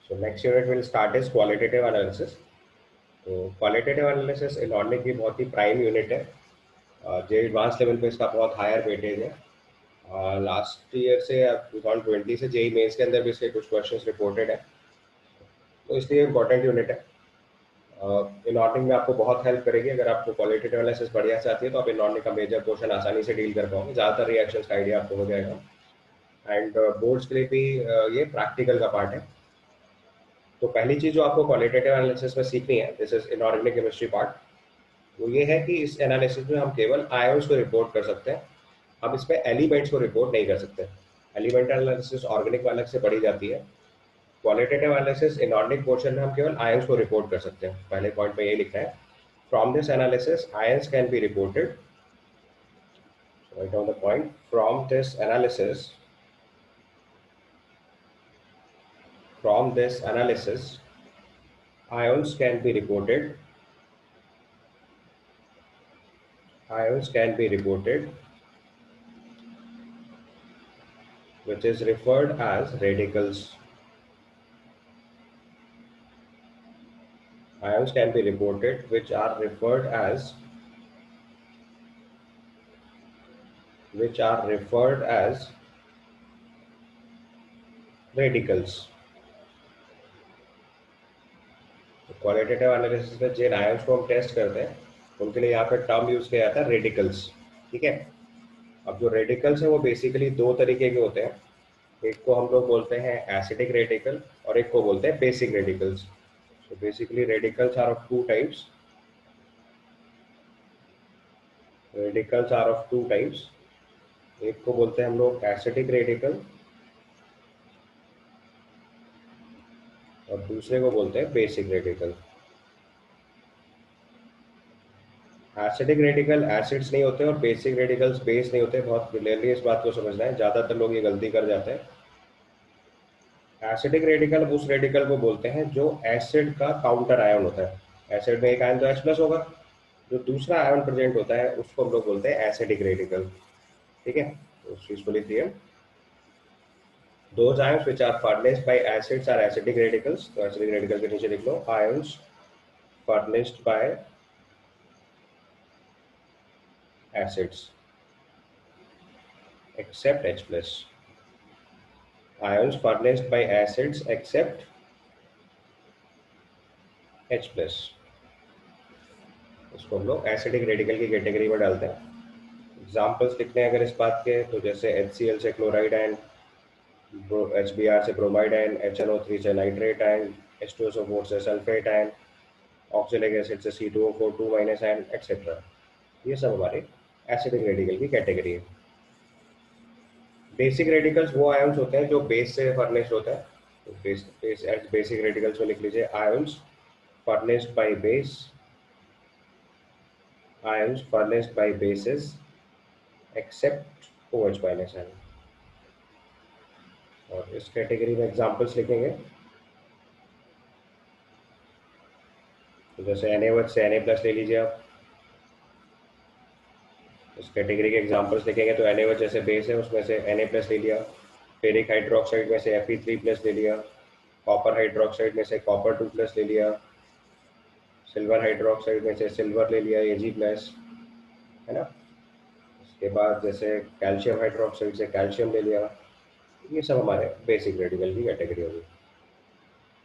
So next unit will start is qualitative analysis. तो qualitative analysis इनऑर्डिक की बहुत ही prime unit है। जो एडवांस लेवल पे इसका बहुत हायर वेटेज है। लास्ट ईयर से 2020 से जेई मेंस के अंदर भी इसके कुछ क्वेश्चंस रिपोर्टेड है, तो इसलिए इम्पोर्टेंट यूनिट है। इनऑर्डिक में आपको बहुत हेल्प करेगी। अगर आपको क्वालिटेटिव एनालिसिस बढ़िया से आती है तो आप इनऑर्डिक का मेजर पोर्शन आसानी से डील कर पाओगे, ज़्यादातर रिएक्शंस का आइडिया आपको हो जाएगा। एंड बोर्ड्स के लिए भी ये प्रैक्टिकल का पार्ट है। तो पहली चीज़ जो आपको क्वालिटेटिव एनालिसिस में सीखनी है, this is inorganic chemistry part, वो ये है कि इस एनालिसिस में हम केवल आयंस को रिपोर्ट कर सकते हैं, हम इसमें एलिमेंट्स को रिपोर्ट नहीं कर सकते। एलिमेंट एनालिसिस ऑर्गेनिक वाले से बढ़ी जाती है। क्वालिटेटिव एनालिसिस इनऑर्गेनिक पोर्शन में हम केवल आयंस को रिपोर्ट कर सकते हैं। पहले पॉइंट में ये लिखा है, from this analysis ions can be reported. Write down the point, from this analysis ions can be reported, which is referred as radicals. Ions can be reported which are referred as radicals. Qualitative analysis में जिन ions को हम test करते हैं उनके लिए यहाँ पे term use किया जाता है रेडिकल्स। ठीक है। अब जो रेडिकल्स है वो बेसिकली दो तरीके के होते हैं। एक को हम लोग बोलते हैं एसिडिक रेडिकल और एक को बोलते हैं basic radicals. So basically radicals are of two types. एक को बोलते हैं हम लोग एसिडिक रेडिकल और दूसरे को बोलते हैं basic radical. Acidic radical acids नहीं होते और बेसिक रेडिकल्स बेस नहीं होते। बहुत क्लियरली इस बात को समझना है, ज़्यादातर लोग ये गलती कर जाते हैं। एसिडिक रेडिकल उस रेडिकल को बोलते हैं जो एसिड का काउंटर आयन होता है। एसिड में एक आयन तो H+ होगा, जो दूसरा आयन प्रेजेंट होता है उसको हम लोग बोलते हैं एसिडिक रेडिकल। ठीक है, तो उस चीज को लिख दिया। Those ions which are furnished by acids are acidic radicals। तो एसिडिक रेडिकल के नीचे लिख लो ions furnished by acids except H+। ions furnished by acids except H+। इसको हम लोग एसिडिक रेडिकल की कैटेगरी में डालते हैं। एग्जाम्पल्स लिखने हैं अगर इस बात के, तो जैसे HCl से क्लोराइड आयन, HBr से ब्रोमाइड आयन, HNO3 से नाइट्रेट आयन, H2SO4 से सल्फेट आयन, ऑक्जेलिक एसिड से C2O4 2- आयन एक्सेट्रा। ये सब हमारे एसिडिक रेडिकल की कैटेगरी है। बेसिक रेडिकल्स वो आयंस होते हैं जो बेस से फर्निश्ड होता है। तो बेसिक रेडिकल्स में लिख लीजिए ions furnished by bases except OH- ion. और इस कैटेगरी में एग्जांपल्स लिखेंगे, तो जैसे Na से Na+ ले लीजिए आप। इस कैटेगरी के एग्जांपल्स लिखेंगे तो Na जैसे बेस है उसमें से Na+ ले लिया, फेरिक हाइड्रोक्साइड में से Fe3+ ले लिया, कॉपर हाइड्रोक्साइड में से कॉपर 2+ ले लिया, सिल्वर हाइड्रोक्साइड में से सिल्वर ले लिया Ag+, है ना। उसके बाद जैसे कैल्शियम हाइड्रोक्साइड से कैल्शियम ले लिया। ये सब हमारे बेसिक रेडिकल की कैटेगरी होगी।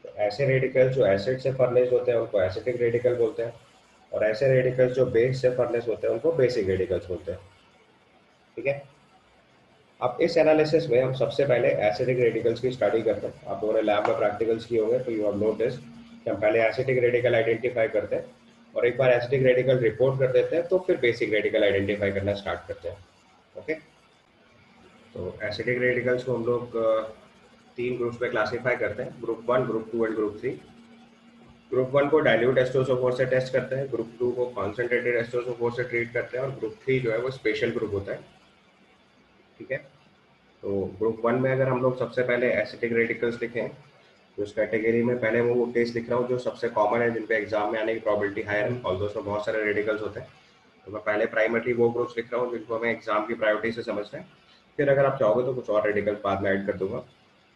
तो ऐसे रेडिकल्स जो एसिड से फर्निश्ड होते हैं उनको एसिडिक रेडिकल बोलते हैं, और ऐसे रेडिकल्स जो बेस से फर्निश्ड होते हैं उनको बेसिक रेडिकल्स बोलते हैं। ठीक है। अब इस एनालिसिस में हम सबसे पहले एसिडिक रेडिकल्स की स्टडी करते हैं। आप लोगों ने लैब में प्रैक्टिकल्स किए होंगे, तो यू हैव नोटिस कि हम पहले एसिडिक रेडिकल आइडेंटिफाई करते हैं, और एक बार एसिडिक रेडिकल रिपोर्ट कर देते हैं तो फिर बेसिक रेडिकल आइडेंटिफाई करना स्टार्ट करते हैं। ओके। तो एसिडिक रेडिकल्स को हम लोग 3 ग्रुप्स में क्लासीफाई करते हैं, group 1, group 2 and group 3। Group 1 को डाइल्यूट H2SO4 से टेस्ट करते हैं, ग्रुप 2 को कॉन्सेंट्रेटेड H2SO4 से ट्रीट करते हैं, और ग्रुप 3 जो है वो स्पेशल ग्रुप होता है। ठीक है। तो ग्रुप 1 में अगर हम लोग सबसे पहले एसिडिक रेडिकल्स लिखें, तो इस कैटेगरी में पहले मैं वो केस लिख रहा हूँ जो सबसे कॉमन है, जिन पे एग्जाम में आने की प्रॉबिलिटी हायर है, ऑल्दो उसमें बहुत सारे रेडिकल्स होते हैं। तो मैं पहले प्राइमरी वो ग्रुप्स लिख रहा हूँ जिनको हमें एग्जाम की प्रायोरिटी से समझना है। फिर अगर आप चाहोगे तो कुछ और रेडिकल्स बाद में ऐड कर दूंगा।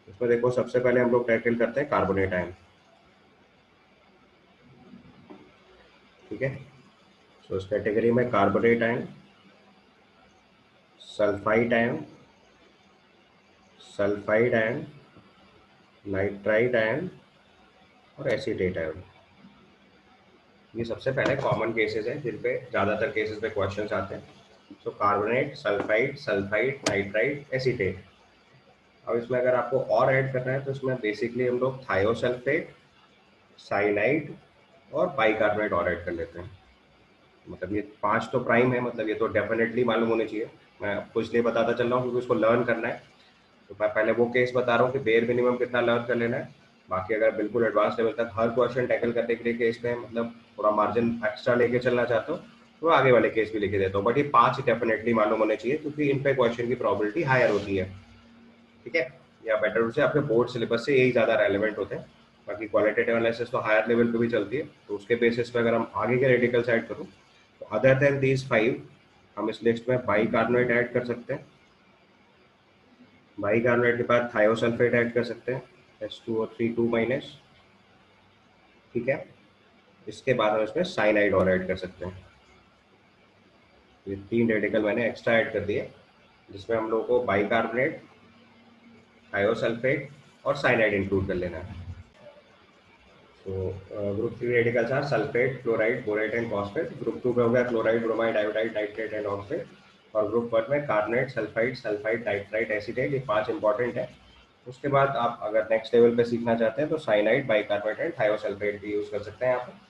इसमें देखो सबसे पहले हम लोग टैकल करते हैं कार्बोनेट आयन, ठीक है। तो इस कैटेगरी में carbonate ion, sulphide ion, sulphide ion, nitride ion और एसीटेट आयन, ये सबसे पहले कॉमन केसेस हैं जिन पे ज़्यादातर केसेस पे क्वेश्चंस आते हैं। तो carbonate, sulphide, sulphide, nitride, acetate. अब इसमें अगर आपको और ऐड करना है तो इसमें बेसिकली हम लोग थायोसल्फेट, साइनाइड और बाइकार्बोनेट और ऐड कर लेते हैं। मतलब ये 5 तो प्राइम है, मतलब ये तो डेफिनेटली मालूम होने चाहिए। मैं आपको इसलिए बताता चल रहा हूँ क्योंकि उसको लर्न करना है। तो मैं पहले वो केस बता रहा हूँ कि बेयर मिनिमम कितना लर्न कर लेना है। बाकी अगर बिल्कुल एडवांस लेवल तक हर क्वेश्चन टैकल करने के लिए केस में मतलब थोड़ा मार्जिन एक्स्ट्रा लेके चलना चाहता हूँ तो आगे वाले केस भी लिखे देता हूँ। बट ये 5 डेफिनेटली मालूम होने चाहिए क्योंकि इन पे क्वेश्चन की प्रोबेबिलिटी हायर होती है, ठीक है। या बेटर रूप से आपके बोर्ड सिलेबस से यही ज़्यादा रेलिवेंट होते हैं। बाकी क्वालिटेटिव एनालिसिस तो हायर लेवल पे भी चलती है, तो उसके बेसिस पे अगर हम आगे के रेडिकल्स ऐड करूँ तो अदर देन दीज 5 हम इस लिस्ट में बाइकार्बोनेट ऐड कर सकते हैं। बाइकार्बोनेट के बाद थायोसल्फेट ऐड कर सकते हैं, H2O3 2 माइनस, ठीक है। इसके बाद हम इसमें साइनाइड और ऐड कर सकते हैं। ये 3 रेडिकल मैंने एक्स्ट्रा ऐड कर दिए जिसमें हम लोगों को बाइकार्बोनेट, थायोसल्फेट और साइनाइड इंक्लूड कर लेना है। तो group 3 radicals are sulphate, chloride, borate and phosphate. Group 2 में हो गया chloride, bromide, iodide, nitrate and oxide. और ग्रुप 1 में carbonate, sulphide, sulphide, nitrite, acetate, ये 5 इंपॉर्टेंट है। उसके बाद आप अगर नेक्स्ट लेवल पे सीखना चाहते हैं तो साइनाइड, बाइकार्बोनेट एंड थायोसल्फेट भी यूज कर सकते हैं यहाँ पे।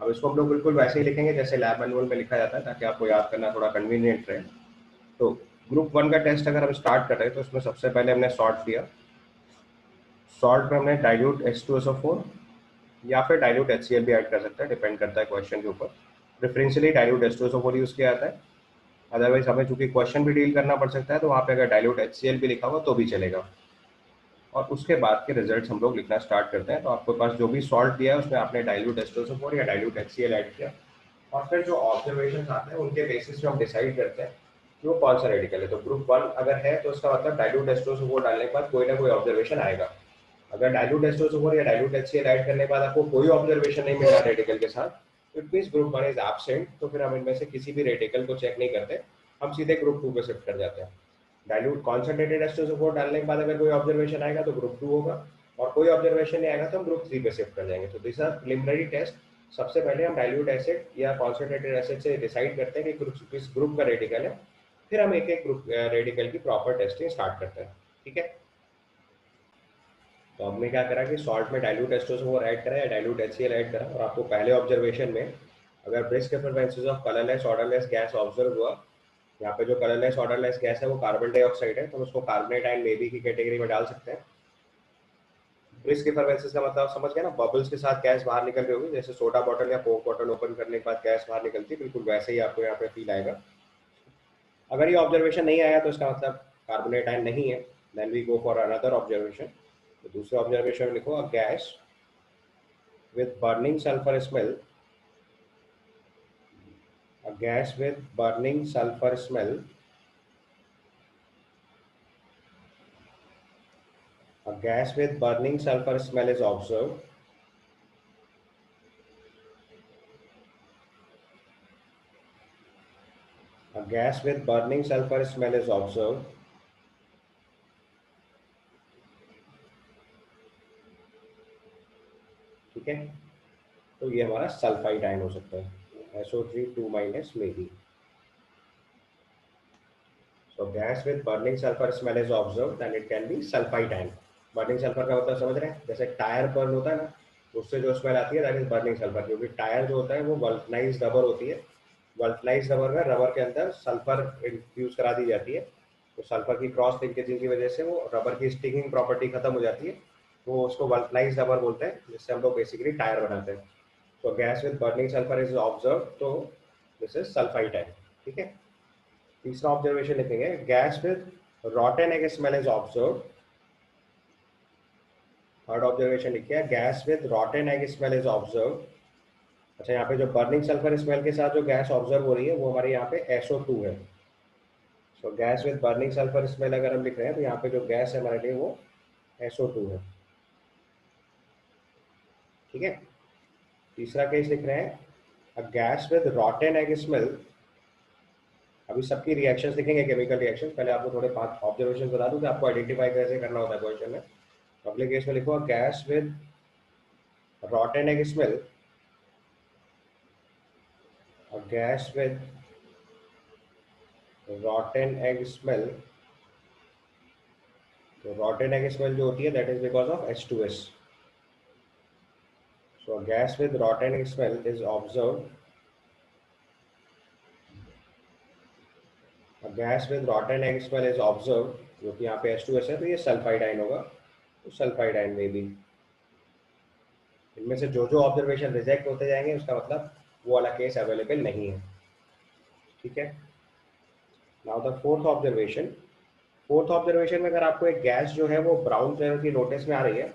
अब इसको हम लोग बिल्कुल वैसे ही लिखेंगे जैसे लैब मैनुअल में लिखा जाता है ताकि आपको याद करना थोड़ा कन्वीनियंट रहे। तो ग्रुप 1 का टेस्ट अगर हम स्टार्ट कर रहे हैं तो उसमें सबसे पहले हमने सॉल्ट लिया। सॉल्ट में हमने डाइल्यूट H2SO4 या फिर डाइल्यूट HCl भी ऐड कर सकते हैं, डिपेंड करता है क्वेश्चन के ऊपर। प्रेफरेंशियली डाइल्यूट H2SO4 यूज किया जाता है। अदरवाइज हमें चूंकि क्वेश्चन भी डील करना पड़ सकता है तो वहाँ पे अगर डाइल्यूट HCl भी लिखा हुआ तो भी चलेगा। और उसके बाद के रिजल्ट्स हम लोग लिखना स्टार्ट करते हैं। तो आपके पास जो भी सॉल्ट दिया है उसमें आपने डाइल्यूट H2SO4 या डाइल्यूट HCl ऐड किया और फिर जो ऑब्जर्वेशन आते हैं उनके बेसिस पे हम डिसाइड करते हैं कि वो कौन सा रेडिकल है। तो ग्रुप 1 अगर है तो उसका मतलब डाइल्यूट H2SO4 डालने के बाद कोई ना कोई ऑब्जर्वेशन आएगा। अगर डाइल्यूट H2SO4 या डाइल्यूट HCl ऐड करने के बाद आपको कोई ऑब्जर्वेशन नहीं मिला रेडिकल के साथ, it means group 1 is absent. तो फिर हम इनमें से किसी भी रेडिकल को चेक नहीं करते, हम सीधे ग्रुप 2 पे शिफ्ट कर जाते हैं। डाइल्यूट कॉन्सेंट्रेटेड H2SO4 डालने के बाद अगर कोई ऑब्जर्वेशन आएगा तो ग्रुप 2 होगा, और कोई ऑब्जर्वेशन नहीं आएगा तो हम ग्रुप 3 पे शिफ्ट कर जाएंगे। तो दिस आर प्रिलिमिनरी टेस्ट। सबसे पहले हम डाइल्यूट एसिड या कॉन्सेंट्रेटेड एसिड से डिसाइड करते हैं कि किस ग्रुप का रेडिकल है, फिर हम एक एक ग्रुप रेडिकल की प्रॉपर टेस्टिंग स्टार्ट करते हैं, ठीक है। तो हमने क्या करा कि सॉल्ट में डाइल्यूट H2SO4 ऐड करा या डाइल्यूट HCl ऐड करा, और आपको पहले ऑब्जर्वेशन में अगर brisk effervescences of colourless orderless gas observe हुआ, यहाँ पे जो कलरलेस ऑर्डरलेस गैस है वो कार्बन डाइऑक्साइड है, तो हम उसको कार्बोनेट आयन मे बी की कैटेगरी में डाल सकते हैं। ब्रिस्क एफरवेंसेस का मतलब समझ गए ना, बबल्स के साथ गैस बाहर निकल रही होगी, जैसे सोडा बॉटल या कोक बॉटल ओपन करने के बाद गैस बाहर निकलती है, बिल्कुल वैसे ही आपको यहाँ पे फील आएगा। अगर ये ऑब्जर्वेशन नहीं आया तो इसका मतलब कार्बोनेट आयन नहीं है, then we go for another observation. तो दूसरे ऑब्जर्वेशन में लिखो a gas with burning sulfur smell, a gas with burning sulfur smell, a gas with burning sulfur smell is observed. A gas with burning sulfur smell is observed. ठीक है, तो ये हमारा sulphide ion हो सकता है, SO3 2 माइनस में भी। So gas with burning sulfur smell is observed and it can be sulfide ion. Burning sulphur का मतलब समझ रहे हैं, जैसे टायर बर्न होता है ना, उससे जो स्मेल आती है दैट इज बर्निंग सल्फर, क्योंकि टायर जो होता है वो वल्कनाइज्ड रबर होती है। वल्कनाइज्ड रबर में रबर के अंदर सल्फर इंफ्यूज करा दी जाती है, तो सल्फर की क्रॉस लिंकेजिंग की वजह से वो रबर की स्टिकिंग प्रॉपर्टी खत्म हो जाती है, तो उसको वल्कनाइज्ड रबर बोलते हैं, जिससे हम लोग बेसिकली टायर बनाते हैं। तो gas with burning sulphur is observe, तो दिस इज सल्फाइड आयन, ठीक है। तीसरा ऑब्जर्वेशन लिखेंगे gas with rotten egg smell is observe. Third observation लिखिए gas with rotten egg smell is observe. अच्छा, यहाँ पे जो बर्निंग सल्फर स्मेल के साथ जो गैस ऑब्जर्व हो रही है वो हमारे यहाँ पे SO2 है। सो gas with burning sulphur smell अगर हम लिख रहे हैं तो यहाँ पे जो गैस है हमारे लिए वो SO2 है। ठीक है, तीसरा केस लिख रहे हैं, a gas with rotten egg smell. अभी सबकी रिएक्शंस लिखेंगे, केमिकल रिएक्शन। पहले आपको थोड़े 5 ऑब्जर्वेशन बता दूं कि आपको आइडेंटिफाई कैसे करना होता है क्वेश्चन में। अगले केस में लिखो, gas with rotten egg smell, a gas with rotten egg smell। तो rotten egg smell जो होती है that is because of H2S। So a gas with rotten egg smell is observed, a gas with rotten egg smell is observed, जो कि यहाँ पे H2S है तो ये सल्फाइड आयन होगा, तो सल्फाइड आयन में भी। इनमें से जो जो ऑब्जर्वेशन रिजेक्ट होते जाएंगे उसका मतलब वो वाला केस अवेलेबल नहीं है। ठीक है, now the fourth observation. Fourth observation में अगर आपको एक गैस जो है वो ब्राउन कलर की नोटिस में आ रही है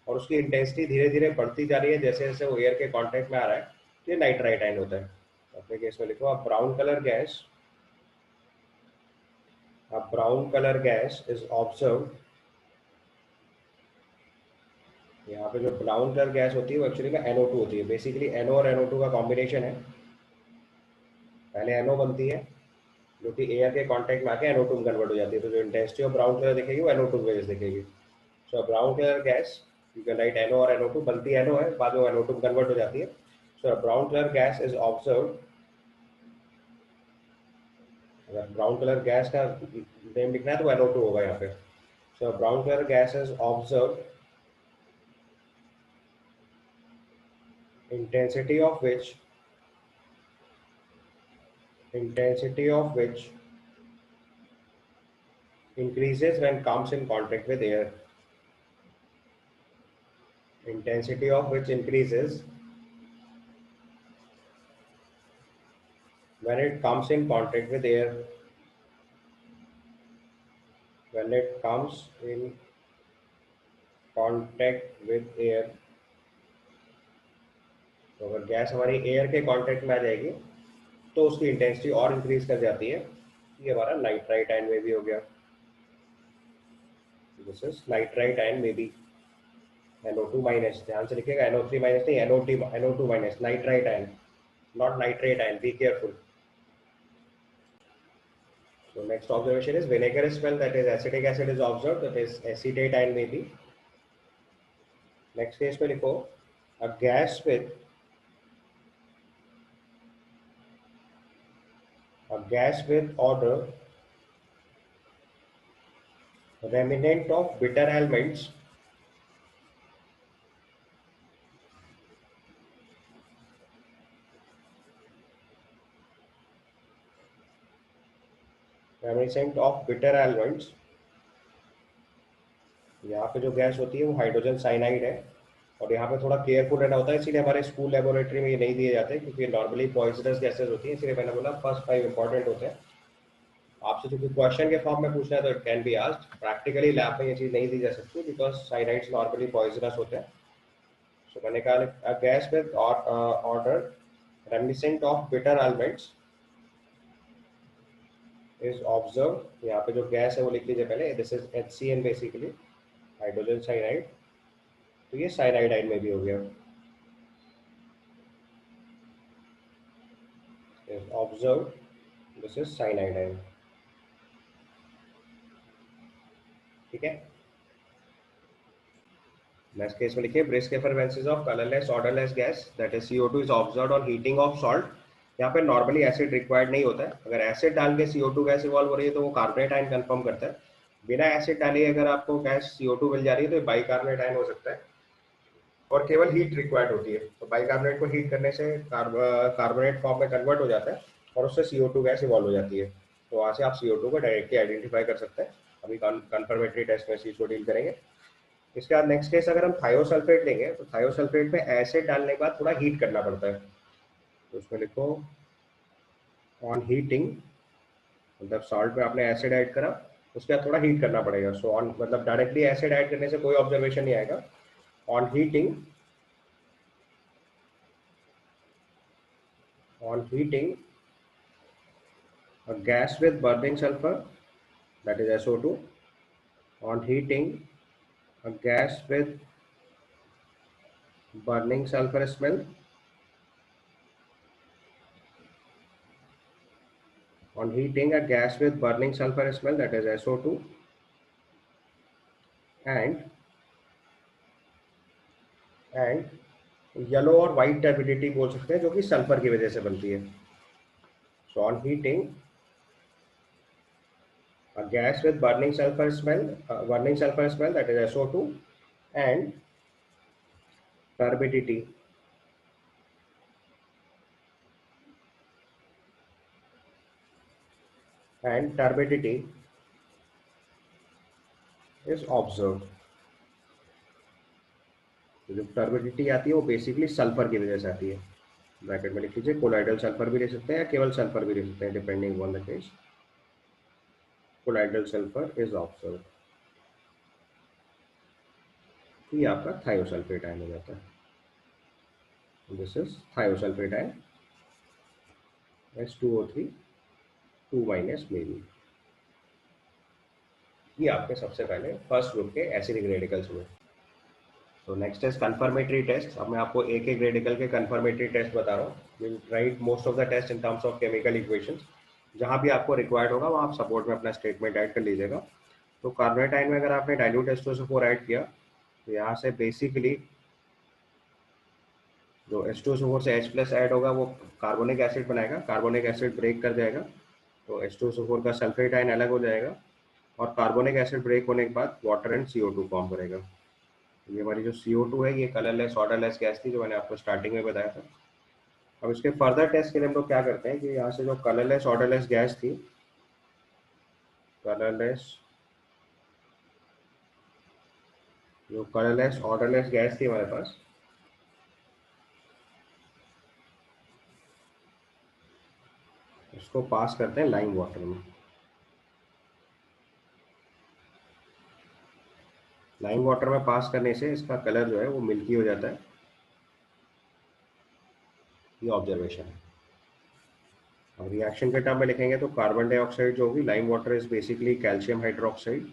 और उसकी इंटेंसिटी धीरे धीरे बढ़ती जा रही है जैसे जैसे वो एयर के कांटेक्ट में आ रहा है, तो ये नाइट्राइट आयन होता है। अपने केस में लिखो, अब ब्राउन कलर गैस, अब brown colour gas is observe. यहाँ पे जो ब्राउन कलर गैस होती है वो एक्चुअली में NO2 होती है। बेसिकली NO और NO2 का कॉम्बिनेशन है। पहले NO बनती है जो कि एयर के कांटेक्ट में आके NO2 में कन्वर्ट हो जाती है, तो जो इंटेंसिटी ऑफ ब्राउन कलर दिखेगी वो NO2 की वजह से दिखेगी। सो brown colour gas, you can write NO और NO2, बनती NO है, बाद में NO2 में कन्वर्ट हो जाती है। सो brown colour gas is observe. अगर ब्राउन कलर गैस का नेम लिखना है तो NO2 होगा यहाँ पे। सो brown colour gas is observe, intensity of which intensity of which increases when comes in contact with air, intensity of which increases when it comes in contact with air, when it comes in contact with air। तो अगर gas हमारी air के contact में आ जाएगी तो उसकी intensity और increase कर जाती है। ये हमारा नाइट्राइट आयन में भी हो गया। दिस इज नाइट्राइट आयन में भी NO2 माइनस, ध्यान से लिखिएगा, NO3 माइनस नहीं, NO2 minus, nitrite ion, not nitrate ion, be careful. So next observation is vinegar smell, that is acetic acid is observed, that is acetate ion may be। Next case में लिखो, a gas with odor remnant of bitter almonds, reminiscent of bitter almonds। यहाँ पे जो gas होती है वो hydrogen cyanide है, और यहाँ पे थोड़ा केयरफुल रहना होता है, इसीलिए हमारे स्कूल लेबोरेटरी में ये नहीं दिए जाते क्योंकि नॉर्मली पॉइजनस गैसेज होती है, इसलिए मैंने बोला फर्स्ट 5 इंपॉर्टेंट होते हैं। आपसे जो क्वेश्चन के फॉर्म में पूछना है तो it can be asked, practically lab में ये चीज़ नहीं दी जा सकती बिकॉज साइनाइड्स नॉर्मली पॉइजनस होते हैं। सो मैंने कहा gas with order reminiscent of bitter almonds is observe. यहाँ पे जो गैस है वो लिख लीजिए पहले, this is HCN basically, hydrogen cyanide, तो ये साइनाइड आयन में भी हो गया, is observe, this is cyanide ion. ठीक है, नेक्स्ट केस में लिखिए, brisk effervescences of colourless orderless gas, that is CO2 is observed on heating of salt. यहाँ पे नॉर्मली एसिड रिक्वायर्ड नहीं होता है, अगर एसिड डाल के CO2 गैस इवॉल्व हो रही है तो वो कार्बोनेट आयन कंफर्म करता है। बिना एसिड डालिए अगर आपको गैस CO2 मिल जा रही है तो बाइकार्बोनेट आयन हो सकता है, और केवल हीट रिक्वायर्ड होती है। तो बाइकार्बोनेट को हीट करने से कार्बोनेट फॉर्म में कन्वर्ट हो जाता है और उससे CO2 गैस इवॉल्व हो जाती है। तो वहाँ से आप CO2 को डायरेक्टली आइडेंटिफाई कर सकते हैं। अभी कन्फर्मेटरी टेस्ट में इस चीज को डील करेंगे। इसके बाद नेक्स्ट केस अगर हम थायोसल्फेट लेंगे तो थायोसल्फेट में एसिड डालने के बाद थोड़ा हीट करना पड़ता है, तो उसमें लिखो ऑन हीटिंग, मतलब सॉल्ट में आपने एसिड ऐड करा, उसके बाद थोड़ा हीट करना पड़ेगा। सो ऑन मतलब डायरेक्टली एसिड ऐड करने से कोई ऑब्जर्वेशन नहीं आएगा। On heating, on heating a gas with burning sulfur, that is SO2, on heating a gas with burning sulfur smell. On heating, a gas with burning sulfur smell, that is SO2, and yellow और white turbidity बोल सकते हैं, जो कि sulphur की वजह से बनती है. So on heating, a gas with burning sulfur smell, that is SO2, and turbidity, is observed. तो जो टर्बिडिटी आती है वो बेसिकली सल्फर की वजह से आती है. ब्रैकेट में लिख लीजिए, कोलाइडल सल्फर भी ले सकते हैं या केवल सल्फर भी ले सकते हैं, depending on the case. Colloidal sulphur is observe. ये आपका थायोसल्फेट आयन हो जाता है. This is thiosulphate ion, H2O3 2 minus may be. ये आपके सबसे पहले फर्स्ट ग्रुप के एसिडिक रेडिकल्स हुए. तो नेक्स्ट इज कंफर्मेटरी टेस्ट. अब मैं आपको एक एक रेडिकल के कंफर्मेटरी टेस्ट बता रहा हूँ. Will write most of the test in terms of chemical equations. जहाँ भी आपको रिक्वायर्ड होगा वहाँ आप सपोर्ट में अपना स्टेटमेंट ऐड कर लीजिएगा. तो कार्बोनेट में अगर आपने डाइल्यूट H2SO4 ऐड किया तो यहाँ से बेसिकली जो H2SO4 से H प्लस ऐड होगा वो कार्बोनिक एसिड बनाएगा. कार्बोनिक एसिड ब्रेक कर जाएगा तो H2SO4 का सल्फेट आयन अलग हो जाएगा, और कार्बोनिक एसिड ब्रेक होने के बाद वाटर एंड CO2 फॉर्म करेगा. ये हमारी जो CO2 है ये कलरलेस ऑर्डरलेस गैस थी, जो मैंने आपको स्टार्टिंग में बताया था. अब इसके फर्दर टेस्ट के लिए हम लोग क्या करते हैं कि यहाँ से जो कलरलेस ऑर्डरलेस गैस थी, कलरलेस ऑर्डरलेस गैस थी हमारे पास, इसको पास करते हैं लाइम वाटर में. लाइम वाटर में पास करने से इसका कलर जो है वो मिल्की हो जाता है. ये ऑब्जर्वेशन है. अब रिएक्शन के टर्म में लिखेंगे तो कार्बन डाइऑक्साइड जो होगी, lime water is basically calcium hydroxide,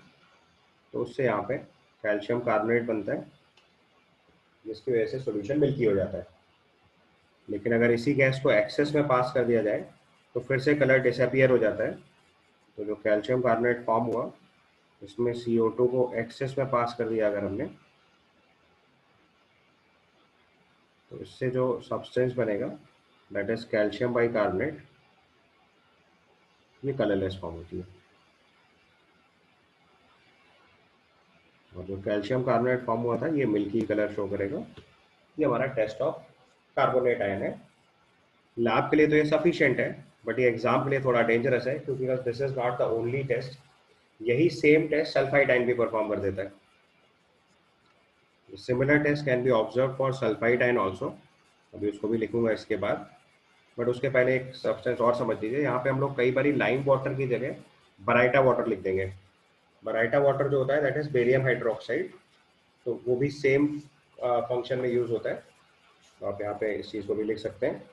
तो उससे यहाँ पे कैल्शियम कार्बोनेट बनता है, जिसकी वजह से सॉल्यूशन मिल्की हो जाता है. लेकिन अगर इसी गैस को एक्सेस में पास कर दिया जाए तो फिर से कलर डिसअपियर हो जाता है. तो जो कैल्शियम कार्बोनेट फॉर्म हुआ, इसमें CO2 को एक्सेस में पास कर दिया अगर हमने, तो इससे जो सब्सटेंस बनेगा दैट इज कैल्शियम बाइकार्बोनेट. ये कलरलेस फॉर्म होती है. और जो कैल्शियम कार्बोनेट फॉर्म हुआ था ये मिल्की कलर शो करेगा. ये हमारा टेस्ट ऑफ कार्बोनेट आयन है. लैब के लिए तो ये सफिशिएंट है, बट ये एग्जाम के लिए थोड़ा डेंजरस है, क्योंकि this is not the only test. यही सेम टेस्ट सल्फाइड आयन भी परफॉर्म कर देता है. Similar test can be observe for sulphide ion also. अभी उसको भी लिखूंगा इसके बाद, बट उसके पहले एक सब्सटेंस और समझ लीजिए. यहाँ पे हम लोग कई बार लाइम वाटर की जगह बराइटा वाटर लिख देंगे. बराइटा वाटर जो होता है दैट इज बेरियम हाइड्रोक्साइड, तो वो भी सेम फंक्शन में यूज होता है. तो आप यहाँ पे इस चीज़ को भी लिख सकते हैं.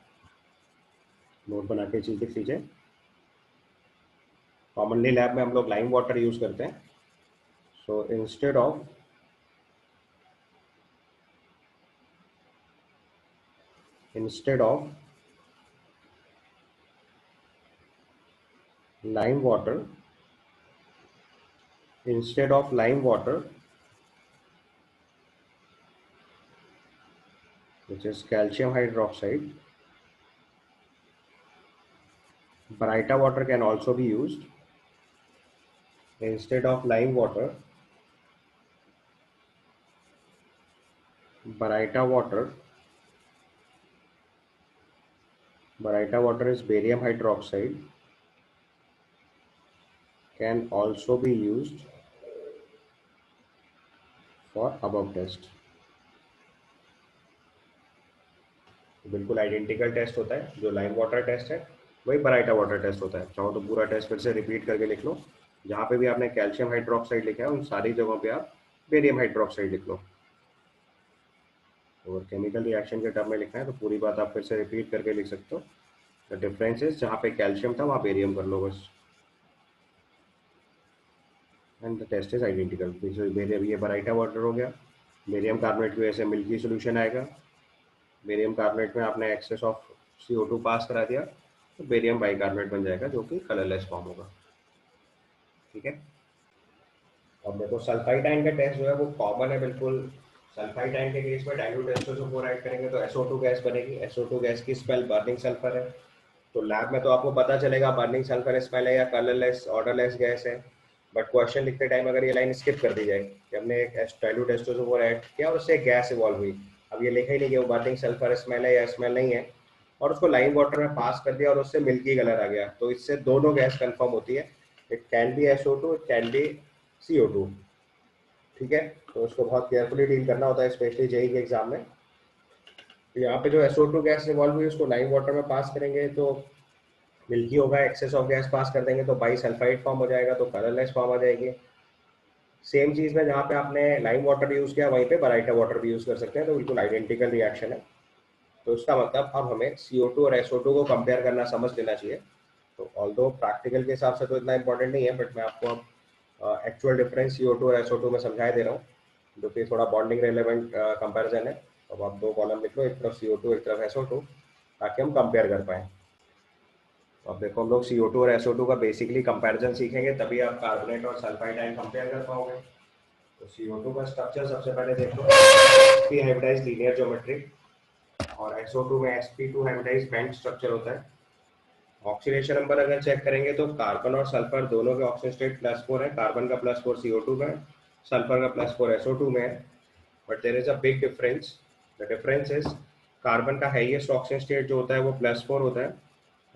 नोट बना के चीज़ लिख लीजिए. कॉमनली लैब में हम लोग लाइम वाटर यूज करते हैं. So instead of lime water instead of lime water, which is calcium hydroxide, Baryta water can also be used. Instead of lime water, Baryta water is barium hydroxide, can also be used for above test. बिल्कुल identical test होता है. जो lime water test है वही Baryta water test होता है. चाहो तो पूरा टेस्ट फिर से रिपीट करके लिख लो. जहाँ पे भी आपने कैल्शियम हाइड्रोक्साइड लिखा है उन सारी जगहों पे आप बेरियम हाइड्रोक्साइड लिख लो. और केमिकल रिएक्शन के टर्म में लिखना है तो पूरी बात आप फिर से रिपीट करके लिख सकते हो. द डिफरेंस इज जहाँ पे कैल्शियम था वहाँ बेरियम कर लो बस. And the test is identical. मेरे ये बराइटा वाटर हो गया, बेरियम कार्बोनेट की वजह से मिल्की सोल्यूशन आएगा, बेरियम कार्बोनेट में आपने एक्सेस ऑफ CO2 पास करा दिया तो बेरियम बाइकार्बोनेट बन जाएगा जो कि कलरलेस फॉर्म होगा। ठीक है। अब देखो सल्फाइड आयन का टेस्ट जो है वो कॉमन है बिल्कुल। सल्फाइड आयन के केस में डाइल्यूट H2SO4 ऐड करेंगे तो SO2 गैस बनेगी। SO2 गैस की स्मेल बर्निंग सल्फर है। तो लैब में तो आपको पता चलेगा बर्निंग सल्फर स्मेल है या कलरलेस ऑर्डरलेस गैस है। बट क्वेश्चन लिखते टाइम अगर ये लाइन स्किप कर दी जाए कि हमने एक डाइल्यूट H2SO4 ऐड किया और उससे गैस इवॉल्व हुई, अब ये लिखा ही नहीं कि वो बर्निंग सल्फर स्मेल है या स्मेल नहीं है, और उसको लाइम वाटर में पास कर दिया और उससे मिल्की कलर आ गया, तो इससे दोनों गैस कंफर्म होती है। It can be SO2, it can be CO2। ठीक है। तो उसको बहुत केयरफुली डील करना होता है स्पेशली जेई के एग्जाम में। तो यहाँ पे जो SO2 गैस इवॉल्व हुई उसको लाइम वाटर में पास करेंगे तो मिल्की होगा, एक्सेस ऑफ गैस पास कर देंगे तो बाई सल्फाइड फॉर्म हो जाएगा, तो कलरलेस फॉर्म आ जाएगी। सेम चीज में जहाँ पे आपने लाइम वाटर यूज किया वहीं पे बराइटा वाटर भी यूज कर सकते हैं, तो बिल्कुल आइडेंटिकल रिएक्शन है। तो इसका मतलब अब हमें CO2 और SO2 को कंपेयर करना समझ लेना चाहिए। तो ऑल्दो प्रैक्टिकल के हिसाब से तो इतना इंपॉर्टेंट नहीं है, बट मैं आपको अब एक्चुअल डिफरेंस CO2 और SO2 में समझाए दे रहा हूँ, जो कि थोड़ा बॉन्डिंग रेलेवेंट कंपैरिजन है। अब आप दो कॉलम लिख लो, एक तरफ CO2 एक तरफ SO2, ताकि हम कंपेयर कर पाएँ। अब देखो हम लोग CO2 और SO2 का बेसिकली कंपैरिजन सीखेंगे, तभी आप कार्बोनेट और सल्फाइड आयन कंपेयर कर पाओगे। तो CO2 का स्ट्रक्चर सबसे पहले देख लो, sp हाइब्रिडाइज्ड लीनियर ज्योमेट्री, और SO2 में sp2 हाइब्रिडाइज्ड बेंट स्ट्रक्चर होता है। ऑक्सीडेशन नंबर अगर चेक करेंगे तो कार्बन और सल्फर दोनों के ऑक्सीजन स्टेट +4 है, कार्बन का +4 CO2 में, सल्फर का +4 SO2 में है। But there is a big difference. The difference is carbon का हाईएस्ट ऑक्सीजन स्टेट जो होता है वो +4 होता है,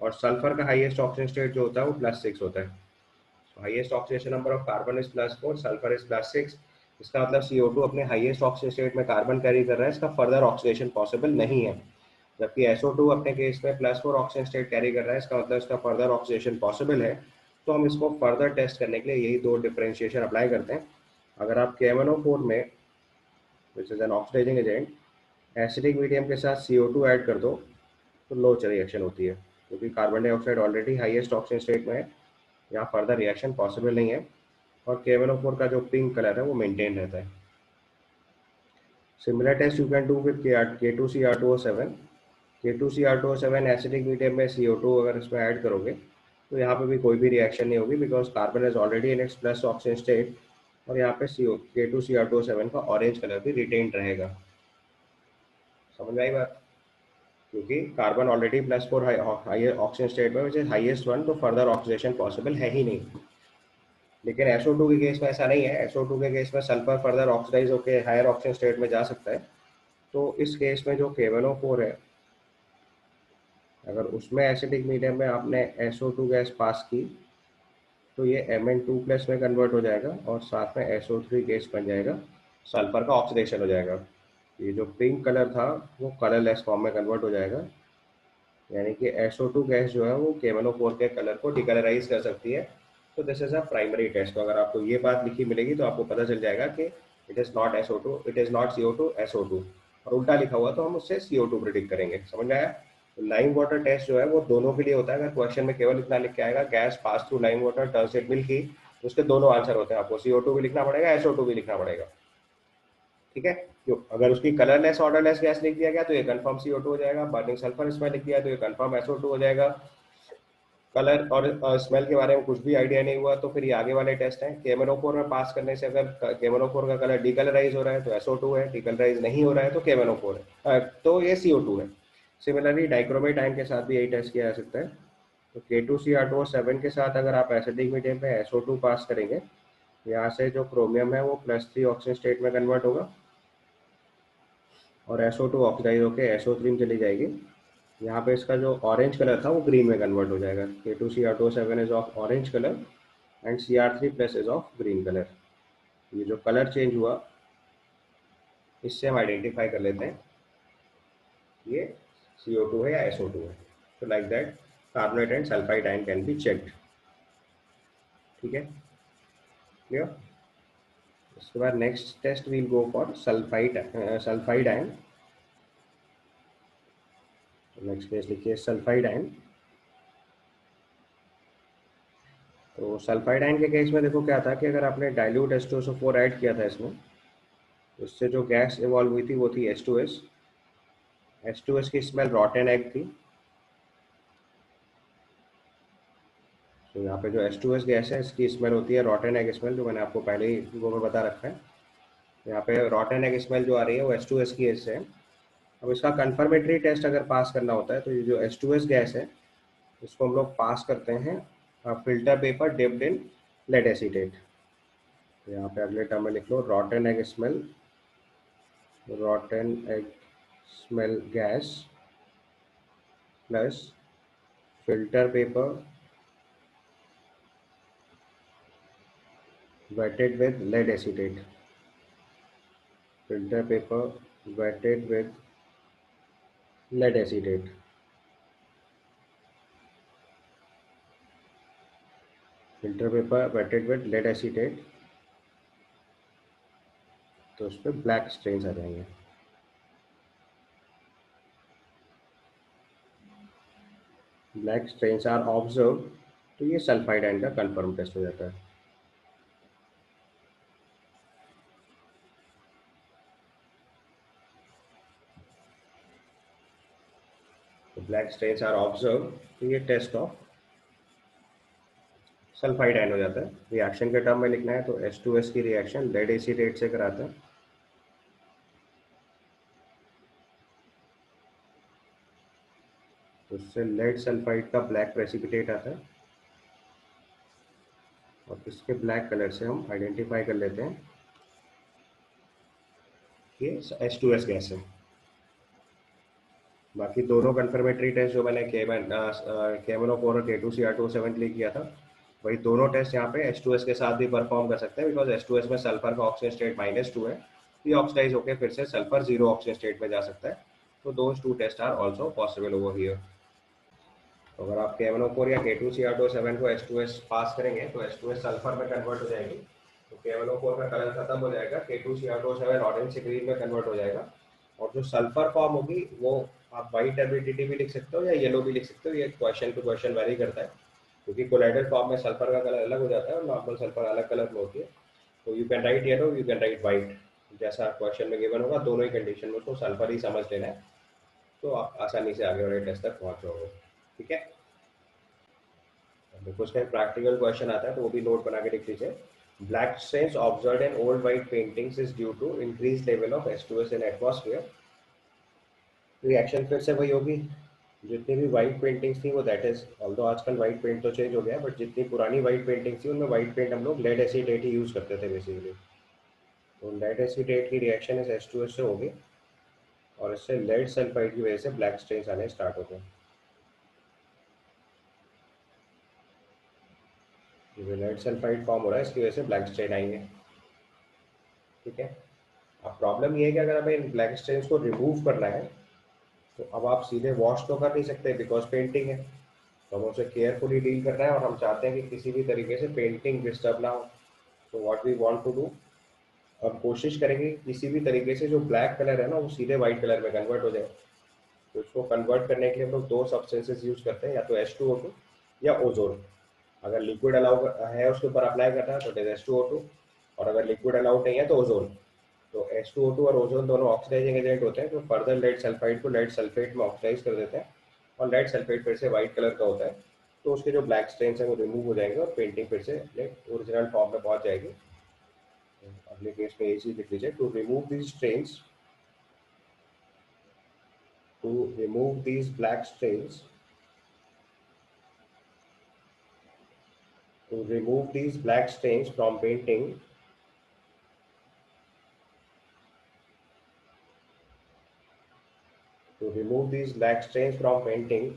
और सल्फर का हाईएस्ट ऑक्सीजन स्टेट जो होता है वो +6 होता है। So highest oxidation number of carbon is +4, sulfur is +6। इसका मतलब CO2 अपने हाईएस्ट ऑक्सीजन स्टेट में कार्बन कैरी कर रहा है, इसका फर्दर ऑक्सीडेशन पॉसिबल नहीं है। जबकि SO2 अपने केस में +4 ऑक्सीजन स्टेट कैरी कर रहा है, इसका मतलब इसका फर्दर ऑक्सीडेशन पॉसिबल है। तो हम इसको फर्दर टेस्ट करने के लिए यही दो डिफरेंशिएशन अप्लाई करते हैं। अगर आप KMnO4 में, which is an oxidising agent, acidic medium के साथ CO2 ऐड कर दो तो लो रिएक्शन होती है, क्योंकि carbon dioxide already highest oxygen state में है, यहाँ फर्दर रिएक्शन पॉसिबल नहीं है, और KMnO4 का जो पिंक कलर है वो मेंटेन रहता है। Similar test you can do with K2Cr2O7। K2Cr2O7 acidic medium में CO2 अगर इसमें ऐड करोगे तो यहाँ पे भी कोई भी रिएक्शन नहीं होगी, because carbon is already in its plus oxygen state, और यहाँ पे K2Cr2O7 का ऑरेंज कलर भी रिटेन रहेगा। समझ में आई बात? क्योंकि कार्बन ऑलरेडी +4 ऑक्सीजन स्टेट में, विच इज हाईएस्ट वन, तो फर्दर ऑक्सीडेशन पॉसिबल है ही नहीं। लेकिन SO2 के केस में ऐसा नहीं है। SO2 के केस में सल्फर फर्दर ऑक्सीडाइज होकर हायर ऑक्सीजन स्टेट में जा सकता है। तो इस केस में जो KMnO4 है, अगर उसमें एसिडिक मीडियम में आपने SO2 गैस पास की तो ये Mn2+ में कन्वर्ट हो जाएगा और साथ में SO3 गैस बन जाएगा, सल्फर का ऑक्सीडेशन हो जाएगा। ये जो पिंक कलर था वो कलरलेस फॉर्म में कन्वर्ट हो जाएगा, यानी कि SO2 गैस जो है वो KMnO4 के कलर को डिकलराइज कर सकती है। तो this is a primary test. तो अगर आपको ये बात लिखी मिलेगी तो आपको पता चल जाएगा कि it is not SO2, it is not CO2, SO2, और उल्टा लिखा हुआ तो हम उससे CO2 प्रिडिक्ट करेंगे। समझ में आया? तो लाइम वाटर टेस्ट जो है वो दोनों के लिए होता है। अगर क्वेश्चन में केवल इतना लिख के आएगा gas pass through lime water turns it milky, तो उसके दोनों आंसर होते हैं, आपको CO2 भी लिखना पड़ेगा, SO2 भी लिखना पड़ेगा। ठीक है। जो अगर उसकी कलरलेस ऑर्डरलेस गैस लिख दिया गया तो ये कंफर्म CO2 हो जाएगा, बर्निंग सल्फर इसमें लिख दिया तो ये कंफर्म SO2 हो जाएगा। कलर और स्मेल के बारे में कुछ भी आइडिया नहीं हुआ तो फिर ये आगे वाले टेस्ट हैं। KMnO4 में पास करने से अगर KMnO4 का कलर डिकलराइज हो रहा है तो SO2 है, डिकलराइज नहीं हो रहा है तो KMnO4 है, तो ये CO2 है। सिमिलरली डाइक्रोमेट आयन के साथ भी यही टेस्ट किया जा सकता है। तो K2Cr2O7 के साथ अगर आप एसिडिक मीडियम पे SO2 पास करेंगे, यहाँ से जो क्रोमियम है वो +3 ऑक्सीजन स्टेट में कन्वर्ट होगा और SO2 ऑक्सीडाइज होकर SO3 में चली जाएगी। यहाँ पे इसका जो ऑरेंज कलर था वो ग्रीन में कन्वर्ट हो जाएगा। K2Cr2O7 is of orange colour and Cr3+ is of green colour. ये जो कलर चेंज हुआ इससे हम आइडेंटिफाई कर लेते हैं ये CO2 है या SO2 है। तो like that carbonate and sulphide ion can be checked. ठीक है, क्लियर? उसके बाद next test we'll go for sulphide ion. Next case लिखिए सल्फाइड आयन। तो तो सल्फाइड आयन के केस में देखो क्या था कि अगर आपने डाइल्यूट H2SO4 ऐड किया था इसमें, तो इससे जो गैस इवॉल्व हुई थी वो थी H2S। H2S की स्मेल रॉटन एग थी। तो यहाँ पे जो H2S गैस है इसकी स्मेल होती है रॉटन एग स्मेल, जो मैंने आपको पहले ही वो में बता रखा है। यहाँ पे रॉटन एग स्मेल जो आ रही है वो H2S की वजह से है। अब इसका कंफर्मेटरी टेस्ट अगर पास करना होता है तो ये जो H2S गैस है इसको हम लोग पास करते हैं filter paper dipped in lead acetate. तो यहाँ पे अगले टर्म में लिख लो rotten egg smell gas plus filter paper wetted with lead acetate, filter paper wetted with lead acetate। Filter paper wetted with lead acetate, तो उस पर ब्लैक स्ट्रेन्स आ जाएंगे। ब्लैक स्ट्रेन्स आर ऑब्जर्व, तो ये सल्फाइड आयन का confirm test हो जाता है। तो ब्लैक स्ट्रेन्स आर ऑब्जर्व, तो ये टेस्ट ऑफ सल्फाइड आयन हो जाता है। रिएक्शन के टर्म में लिखना है तो H2S की रिएक्शन लेड एसीटेट से कराते हैं। तो इससे लेड सल्फाइड का ब्लैक प्रेसिपिटेट आता है और इसके ब्लैक कलर से हम आइडेंटिफाई कर लेते हैं कि H2S गैस है। बाकी दोनों कंफर्मेटरी टेस्ट जो मैंने KMnO4 और K2Cr2O7 के लिए किया था, वही दोनों टेस्ट यहाँ पे H2S के साथ भी परफॉर्म कर सकते हैं, बिकॉज H2S में सल्फर का ऑक्सीजन स्टेट -2 है, ये ऑक्सीडाइज होकर फिर से सल्फर 0 ऑक्सीजन स्टेट में जा सकता है। तो those two test are also possible over here. तो अगर आप KMnO4 या K2Cr2O7 को H2S पास करेंगे तो H2S सल्फर में कन्वर्ट हो जाएगी, तो KMnO4 का कलर खत्म हो जाएगा, K2Cr2O7 ऑरेंज से ग्रीन में कन्वर्ट हो जाएगा, और जो सल्फर फॉर्म होगी वो आप वाइट एमिडिटी भी लिख सकते हो या येलो भी लिख सकते हो। ये क्वेश्चन टू क्वेश्चन वेरी करता है, क्योंकि कोलाइडल फॉर्म में सल्फर का कलर अलग हो जाता है और नॉर्मल सल्फर अलग कलर में होती है। तो you can write yellow, you can write white, जैसा क्वेश्चन में गिवन होगा दोनों ही कंडीशन में उसको सल्फर ही समझ लेना है, तो आप आसानी से आगे वाले टेस्ट तक पहुंच जाओगे। ठीक है, देखो उसका प्रैक्टिकल क्वेश्चन आता है तो वो भी नोट बना के लिख लीजिए। Black strains observed in old white paintings is due to increase level of H2S in atmosphere. Reaction फिर से वही होगी, जितनी भी वाइट पेंटिंग्स थी वो दैट इज, ऑल्दो आजकल वाइट पेंट तो चेंज हो गया है, बट जितनी पुरानी वाइट पेंटिंग्स थी उनमें वाइट पेंट हम लोग लेड एसीटेट ही यूज करते थे बेसिकली। तो लेड एसीटेट की रिएक्शन इस H2S से होगी और इससे लेड सल्फाइड की वजह से ब्लैक स्ट्रेन्स आने स्टार्ट होते हैं। लेड सल्फाइड फॉर्म हो रहा है, इसकी वजह से ब्लैक स्ट्रेन आएंगे। ठीक है, अब प्रॉब्लम ये है कि अगर हमें इन ब्लैक स्ट्रेन्स को रिमूव करना है तो अब आप सीधे वॉश तो कर नहीं सकते बिकॉज पेंटिंग है, तो हमें उसे केयरफुली डील करना है और हम चाहते हैं कि किसी भी तरीके से पेंटिंग डिस्टर्ब ना हो। तो what we want to do, हम कोशिश करेंगे कि किसी भी तरीके से जो ब्लैक कलर है ना वो सीधे वाइट कलर में कन्वर्ट हो जाए। तो इसको कन्वर्ट करने के लिए हम लोग दो सब्सटेंसेस यूज करते हैं, या तो H2O2 या ओजोन। अगर लिक्विड अलाउ है उसके ऊपर अप्लाई करना है तो इट इज H2O2, और अगर लिक्विड अलाउड नहीं है तो ओजोन। तो H2O2 और ओजोन दोनों ऑक्सीडाइजिंग एजेंट होते हैं, जो फर्दर लेड सल्फाइड को लेड सल्फेट में ऑक्सीडाइज कर देते हैं, और लेड सल्फेट फिर से वाइट कलर का होता है। तो उसके जो ब्लैक स्ट्रेन्स हैं वो रिमूव हो जाएंगे और पेंटिंग फिर से ओरिजिनल फॉर्म में पहुंच जाएगी। अगले केस में ये चीज लिख लीजिए, to remove these strains, to remove these black stains, to remove these black stains from painting, to remove these black stains from painting,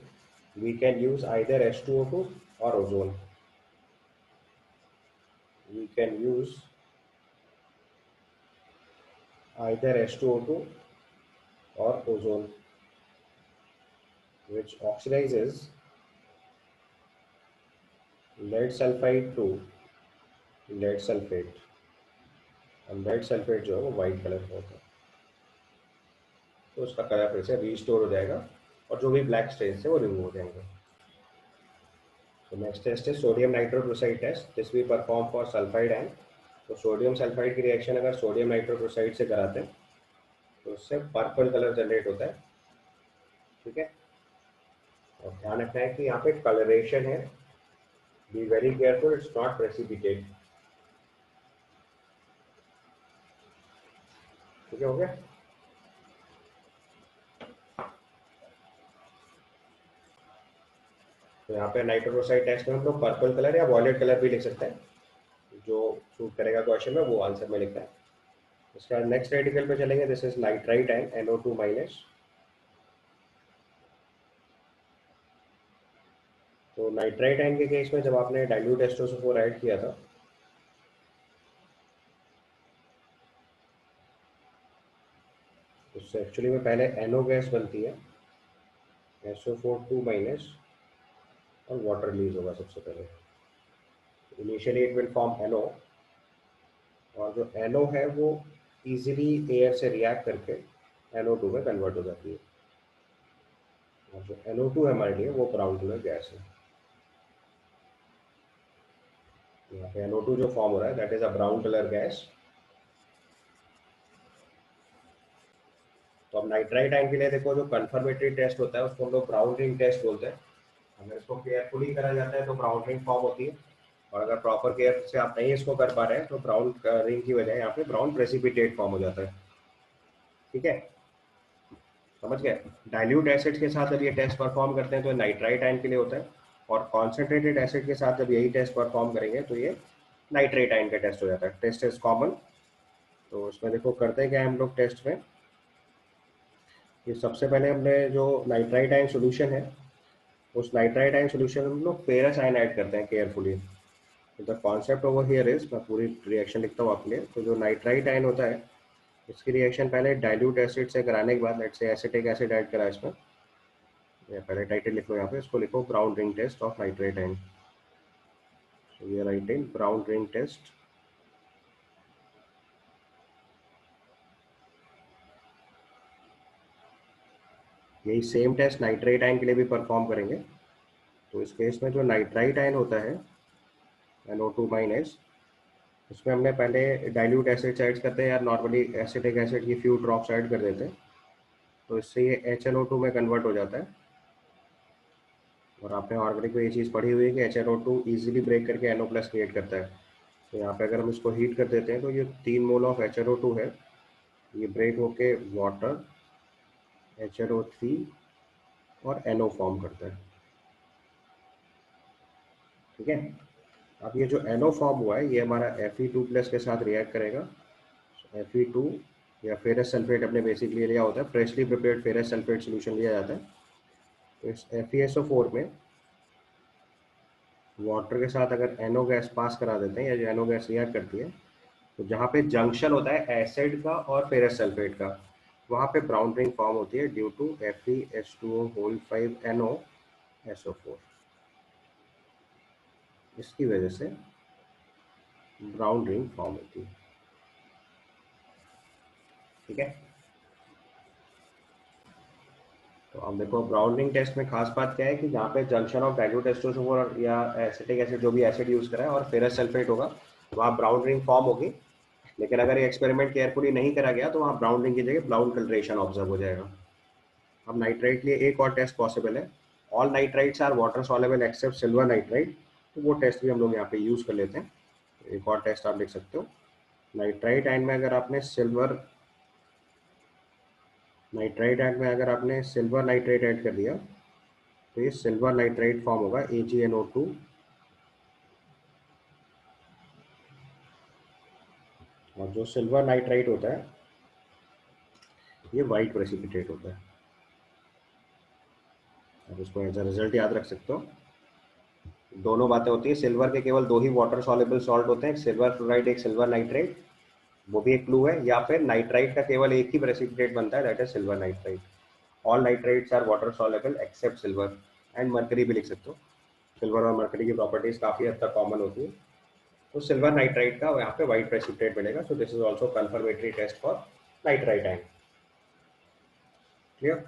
we can use either H2O2 or ozone. We can use either H2O2 or ozone, which oxidizes lead sulfide to lead sulfate, and lead sulfate जो है वो white colour का होता है, तो उसका colour फिर से रीस्टोर हो जाएगा और जो भी ब्लैक स्टेन्स है वो रिमूव हो जाएंगे। तो नेक्स्ट टेस्ट है sodium nitrochloride test, this we perform for sulphide and. तो सोडियम सल्फाइड की रिएक्शन अगर सोडियम नाइट्रोक्लोराइड से कराते हैं तो उससे पर्पल कलर जनरेट होता है। ठीक है, और ध्यान रखना है कि यहाँ पे कलरेशन है, be very careful, it's not precipitate. ठीक है, हो गया। तो यहाँ पे नाइट्रोक्लोराइड टेस्ट में हम लोग पर्पल कलर या वॉयलेट कलर भी लिख सकते हैं, जो सूट करेगा क्वेश्चन में वो आंसर में लिखता है। उसके बाद नेक्स्ट रेडिकल पे चलेंगे, this is nitrite and NO2 minus. तो नाइट्राइट आयन के केस में जब आपने डाइल्यूट H2SO4 ऐड किया था, उससे एक्चुअली में पहले NO गैस बनती है, SO4 2 माइनस, और वाटर रिलीज होगा सबसे पहले। Initially it will form NO, और जो NO है वो इजीली एयर से रिएक्ट करके NO2 में कन्वर्ट हो जाती है, और जो NO2 है हमारे लिए वो ब्राउन कलर गैस है। यहाँ पे NO2 जो फॉर्म हो रहा है that is a brown colour gas. तो अब नाइट्राइट आयन के लिए देखो, जो कंफर्मेटरी टेस्ट होता है उसको हम लोग ब्राउन रिंग टेस्ट बोलते हैं। अगर इसको केयरफुली करा जाता है तो ब्राउन रिंग फॉर्म होती है, और अगर प्रॉपर केयर से आप नहीं इसको कर पा रहे हैं तो ब्राउन रिंग की वजह यहाँ पे ब्राउन प्रेसिपिटेट फॉर्म हो जाता है। ठीक है, समझ गए। डाइल्यूट एसिड के साथ जब ये टेस्ट परफॉर्म करते हैं तो नाइट्राइट आयन के लिए होता है, और कॉन्सेंट्रेटेड एसिड के साथ जब यही टेस्ट परफॉर्म करेंगे तो ये नाइट्रेट आयन का टेस्ट हो जाता है। Test is common. तो उसमें देखो करते हैं क्या हम लोग टेस्ट में, कि सबसे पहले हमने जो नाइट्राइट आयन सोल्यूशन है, उस नाइट्राइट आयन सोल्यूशन में हम लोग फेरस आयन ऐड करते हैं carefully. The concept over here is, मैं पूरी रिएक्शन लिखता हूँ आपके लिए। तो जो नाइट्राइट आयन होता है इसकी रिएक्शन पहले डाइल्यूट एसिड से कराने के बाद, let's say acetic acid add करा इसमें, या पहले टाइटल लिख लो, यहाँ पे इसको लिखो brown ring test of nitrite ion. So we are writing brown ring test. यही सेम टेस्ट नाइट्राइट आयन के लिए भी परफॉर्म करेंगे। तो इस केस में जो नाइट्राइट आयन होता है NO2 माइनस, इसमें हमने पहले डाइल्यूट एसिड ऐड करते हैं, या नॉर्मली एसिटिक एसिड की फ्यू ड्रॉप्स ऐड कर देते हैं, तो इससे ये HNO2 में कन्वर्ट हो जाता है। और आपने ऑर्गेनिक में ये चीज़ पढ़ी हुई है कि HNO2 इजीली ब्रेक करके NO प्लस क्रिएट करता है। तो यहाँ पे अगर हम इसको हीट कर देते हैं तो ये 3 मोल ऑफ HNO2 है, ये ब्रेक होके वाटर, HNO3 और NO फॉर्म करता है। ठीक है, अब ये जो NO फॉर्म हुआ है ये हमारा Fe2 प्लस के साथ रिएक्ट करेगा। Fe2 या फेरस सल्फेट अपने बेसिकली लिया होता है, freshly prepared ferrous sulphate solution लिया जाता है। तो इस FeSO4 में वाटर के साथ अगर NO गैस पास करा देते हैं, या जो NO गैस रिएक्ट करती है, तो जहाँ पे जंक्शन होता है एसिड का और फेरस सल्फेट का, वहाँ पे ब्राउन रिंग फॉर्म होती है ड्यू टू FeH2O5NO SO4। इसकी वजह से ब्राउन रिंग फॉर्म होती है। ठीक है, तो अब देखो ब्राउन रिंग टेस्ट में खास बात क्या है कि जहाँ पे जंक्शन ऑफ डाइल्यूट एस्टोसोफोर या एसिटिक एसिड, जो भी एसिड यूज करा है, और फेरस सल्फेट होगा, वहाँ ब्राउन रिंग फॉर्म होगी। लेकिन अगर ये एक्सपेरिमेंट केयरफुली नहीं करा गया तो वहाँ ब्राउन रिंग की जगह ब्राउन कलरेशन ऑब्जर्व हो जाएगा। अब नाइट्राइट के लिए एक और टेस्ट पॉसिबल है, all nitrites are water soluble except silver nitrite. तो वो टेस्ट भी हम लोग यहाँ पे यूज कर लेते हैं। एक और टेस्ट आप लिख सकते हो, नाइट्राइट आयन में अगर आपने सिल्वर नाइट्राइट आयन में अगर आपने सिल्वर नाइट्राइट ऐड कर दिया तो ये सिल्वर नाइट्राइट फॉर्म होगा AgNO2, और जो सिल्वर नाइट्राइट होता है ये वाइट प्रेसिपिटेट होता है। अब इसको एज अ रिजल्ट याद रख सकते हो। दोनों बातें होती है, सिल्वर के केवल दो ही वाटर सॉल्युबल सॉल्ट होते हैं, एक सिल्वर फ्लोराइड एक सिल्वर नाइट्राइट, वो भी एक क्लू है। या फिर नाइट्राइट का केवल एक ही प्रेसिपिटेट बनता है, that is silver nitrite. All nitrites are water soluble except silver and mercury भी लिख सकते हो। सिल्वर और मरकरी की प्रॉपर्टीज काफी हद तक कॉमन होती है। तो सिल्वर नाइट्राइट का यहाँ पे व्हाइट प्रेसिपिटेट मिलेगा। So this is also confirmatory test for nitrite ion. Clear.